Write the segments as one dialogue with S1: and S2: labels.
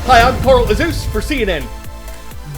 S1: Hi, I'm Carl Azus for CNN.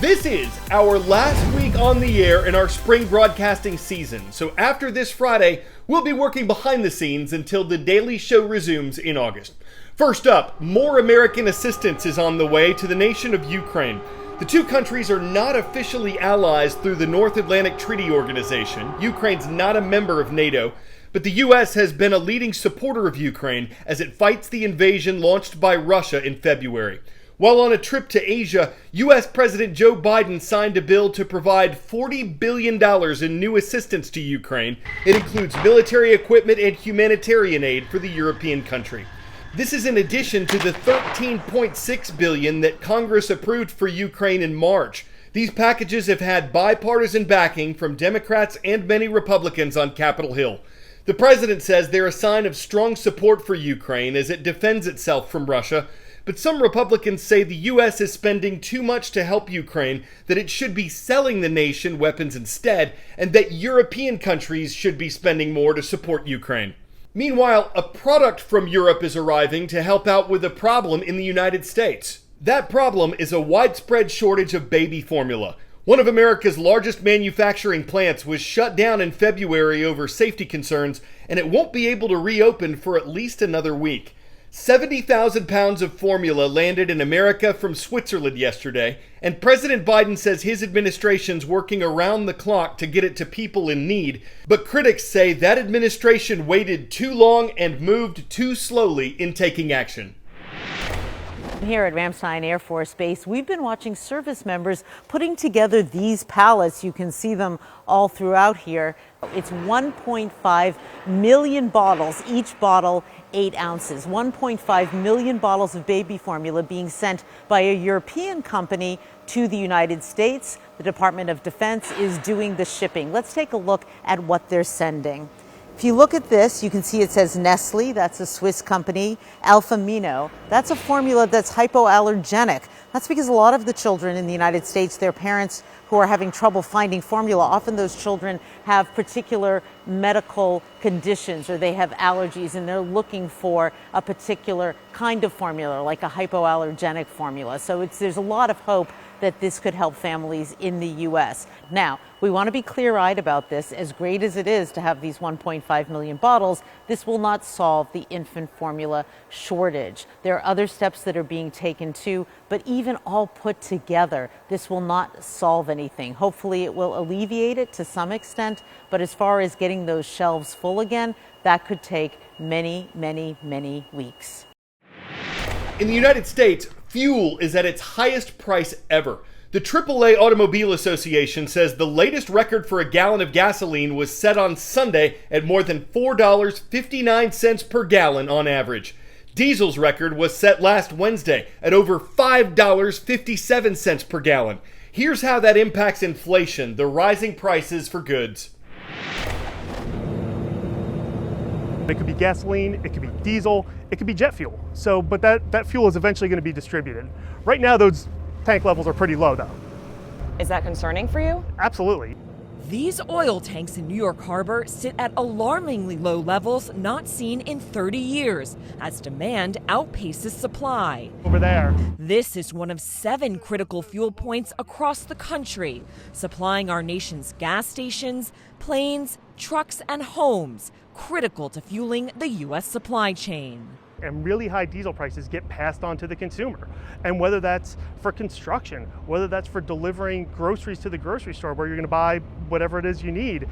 S1: This is our last week on the air in our spring broadcasting season. So after this Friday, we'll be working behind the scenes until the Daily Show resumes in August. First up, more American assistance is on the way to the nation of Ukraine. The two countries are not officially allies through the North Atlantic Treaty Organization. Ukraine's not a member of NATO. But the U.S. has been a leading supporter of Ukraine as it fights the invasion launched by Russia in February. While on a trip to Asia, U.S. President Joe Biden signed a bill to provide $40 billion in new assistance to Ukraine. It includes military equipment and humanitarian aid for the European country. This is in addition to the $13.6 billion that Congress approved for Ukraine in March. These packages have had bipartisan backing from Democrats and many Republicans on Capitol Hill. The president says they're a sign of strong support for Ukraine as it defends itself from Russia. But some Republicans say the U.S. is spending too much to help Ukraine, that it should be selling the nation weapons instead, and that European countries should be spending more to support Ukraine. Meanwhile, a product from Europe is arriving to help out with a problem in the United States. That problem is a widespread shortage of baby formula. One of America's largest manufacturing plants was shut down in February over safety concerns, and it won't be able to reopen for at least another week. 70,000 pounds of formula landed in America from Switzerland yesterday, and President Biden says his administration's working around the clock to get it to people in need. But critics say that administration waited too long and moved too slowly in taking action.
S2: Here at Ramstein Air Force Base, we've been watching service members putting together these pallets. You can see them all throughout here. It's 1.5 million bottles, each bottle 8 ounces. 1.5 million bottles of baby formula being sent by a European company to the United States. The Department of Defense is doing the shipping. Let's take a look at what they're sending. If you look at this, you can see it says Nestle, that's a Swiss company. Alphamino, that's a formula that's hypoallergenic. That's because a lot of the children in the United States, their parents who are having trouble finding formula, often those children have particular medical conditions or they have allergies and they're looking for a particular kind of formula, like a hypoallergenic formula. So there's a lot of hope that this could help families in the U.S. Now, we want to be clear-eyed about this. As great as it is to have these 1.5 million bottles, this will not solve the infant formula shortage. There are other steps that are being taken too, but even all put together, this will not solve anything. Hopefully it will alleviate it to some extent, but as far as getting those shelves full again, that could take many, many, many weeks.
S1: In the United States, fuel is at its highest price ever. The AAA Automobile Association says the latest record for a gallon of gasoline was set on Sunday at more than $4.59 per gallon on average. Diesel's record was set last Wednesday at over $5.57 per gallon. Here's how that impacts inflation, the rising prices for goods.
S3: It could be gasoline, it could be diesel, it could be jet fuel. But that fuel is eventually going to be distributed. Right now, those tank levels are pretty low, though.
S4: Is that concerning for you?
S3: Absolutely.
S5: These oil tanks in New York Harbor sit at alarmingly low levels not seen in 30 years as demand outpaces supply.
S3: Over there.
S5: This is one of 7 critical fuel points across the country, supplying our nation's gas stations, planes, trucks, and homes, critical to fueling the U.S. supply chain.
S3: And really high diesel prices get passed on to the consumer. And whether that's for construction, whether that's for delivering groceries to the grocery store where you're going to buy whatever it is you need.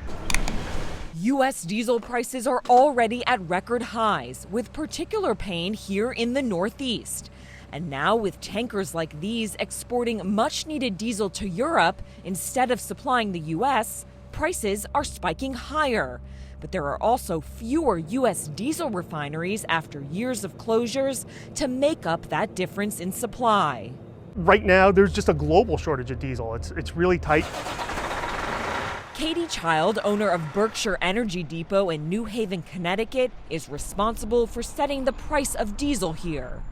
S5: U.S. diesel prices are already at record highs, with particular pain here in the Northeast. And now with tankers like these exporting much-needed diesel to Europe instead of supplying the U.S., prices are spiking higher. But there are also fewer U.S. diesel refineries after years of closures to make up that difference in supply.
S3: Right now, there's just a global shortage of diesel. It's really tight.
S5: Katie Child, owner of Berkshire Energy Depot in New Haven, Connecticut, is responsible for setting the price of diesel here.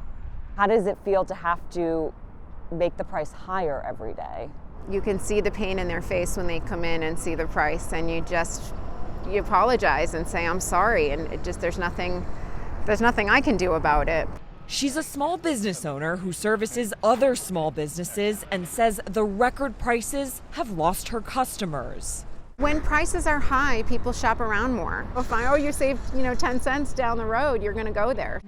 S4: How does it feel to have to make the price higher every day?
S6: You can see the pain in their face when they come in and see the price, and you apologize and say, I'm sorry, and there's nothing I can do about it.
S5: She's a small business owner who services other small businesses and says the record prices have lost her customers.
S6: When prices are high, people shop around more. If you saved, 10 cents down the road, you're going to go there.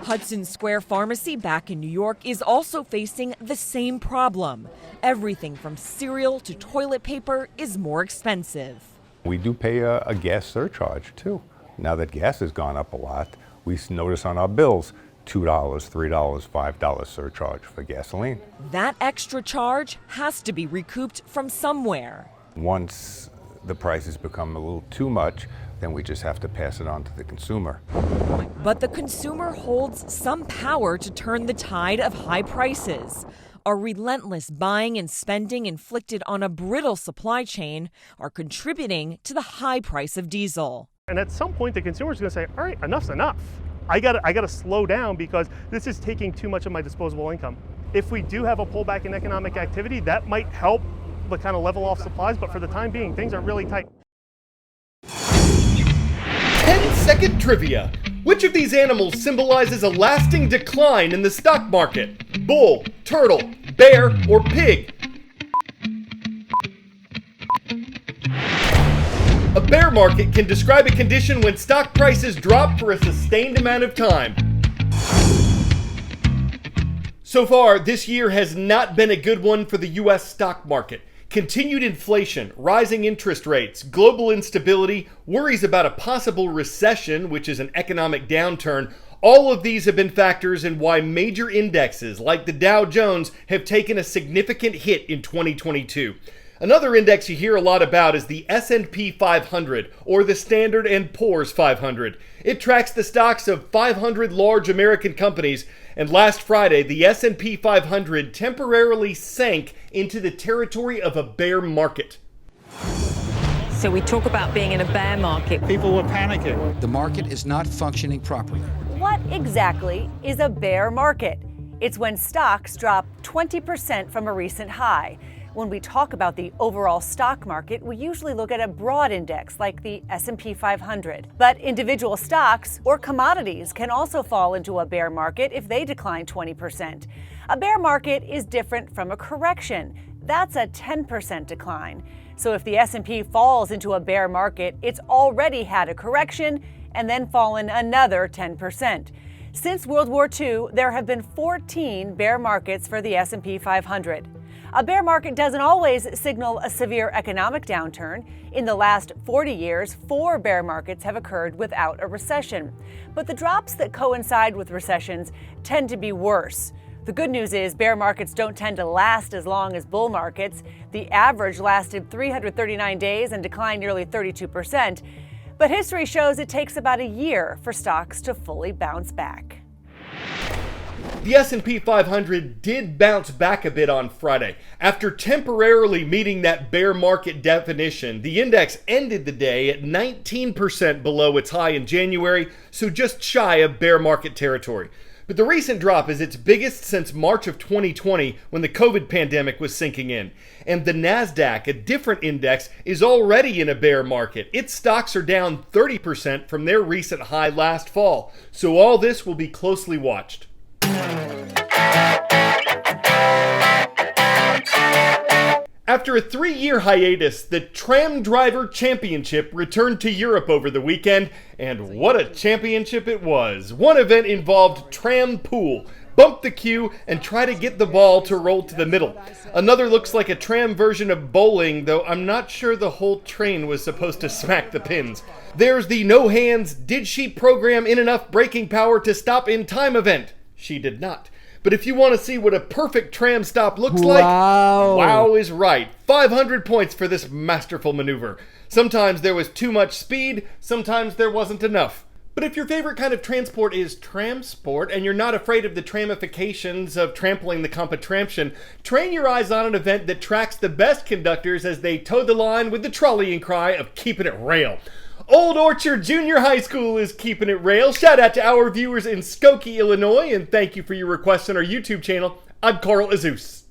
S5: Hudson Square Pharmacy back in New York is also facing the same problem. Everything from cereal to toilet paper is more expensive.
S7: We do pay a gas surcharge too. Now that gas has gone up a lot, we notice on our bills $2, $3, $5 surcharge for gasoline.
S5: That extra charge has to be recouped from somewhere.
S7: Once the prices become a little too much, then we just have to pass it on to the consumer.
S5: But the consumer holds some power to turn the tide of high prices. A relentless buying and spending inflicted on a brittle supply chain are contributing to the high price of diesel.
S3: And at some point, the consumer's going to say, all right, enough's enough. I gotta slow down because this is taking too much of my disposable income. If we do have a pullback in economic activity, that might help the kind of level off supplies, but for the time being, things are really tight.
S1: 10-second trivia. Which of these animals symbolizes a lasting decline in the stock market? Bull, turtle, bear, or pig? A bear market can describe a condition when stock prices drop for a sustained amount of time. So far, this year has not been a good one for the U.S. stock market. Continued inflation, rising interest rates, global instability, worries about a possible recession, which is an economic downturn, all of these have been factors in why major indexes like the Dow Jones have taken a significant hit in 2022. Another index you hear a lot about is the S&P 500, or the Standard & Poor's 500. It tracks the stocks of 500 large American companies, and last Friday, the S&P 500 temporarily sank into the territory of a bear market.
S8: So we talk about being in a bear market.
S9: People were panicking.
S10: The market is not functioning properly.
S11: What exactly is a bear market? It's when stocks drop 20% from a recent high. When we talk about the overall stock market, we usually look at a broad index like the S&P 500. But individual stocks or commodities can also fall into a bear market if they decline 20%. A bear market is different from a correction. That's a 10% decline. So if the S&P falls into a bear market, it's already had a correction and then fallen another 10%. Since World War II, there have been 14 bear markets for the S&P 500. A bear market doesn't always signal a severe economic downturn. In the last 40 years, 4 bear markets have occurred without a recession. But the drops that coincide with recessions tend to be worse. The good news is bear markets don't tend to last as long as bull markets. The average lasted 339 days and declined nearly 32%. But history shows it takes about a year for stocks to fully bounce back.
S1: The S&P 500 did bounce back a bit on Friday. After temporarily meeting that bear market definition, the index ended the day at 19% below its high in January, so just shy of bear market territory. But the recent drop is its biggest since March of 2020 when the COVID pandemic was sinking in. And the NASDAQ, a different index, is already in a bear market. Its stocks are down 30% from their recent high last fall. So all this will be closely watched. After a 3-year hiatus, the Tramdriver Championship returned to Europe over the weekend, and what a championship it was. One event involved tram pool, bump the queue, and try to get the ball to roll to the middle. Another looks like a tram version of bowling, though I'm not sure the whole train was supposed to smack the pins. There's the no hands, did she program in enough braking power to stop in time event? She did not. But if you want to see what a perfect tram stop looks like, wow is right. 500 points for this masterful maneuver. Sometimes there was too much speed, sometimes there wasn't enough. But if your favorite kind of transport is tram sport and you're not afraid of the tramifications of trampling the competramtion, train your eyes on an event that tracks the best conductors as they toe the line with the trolleying cry of keeping it rail. Old Orchard Junior High School is keeping it rail. Shout out to our viewers in Skokie, Illinois, and thank you for your requests on our YouTube channel. I'm Carl Azus.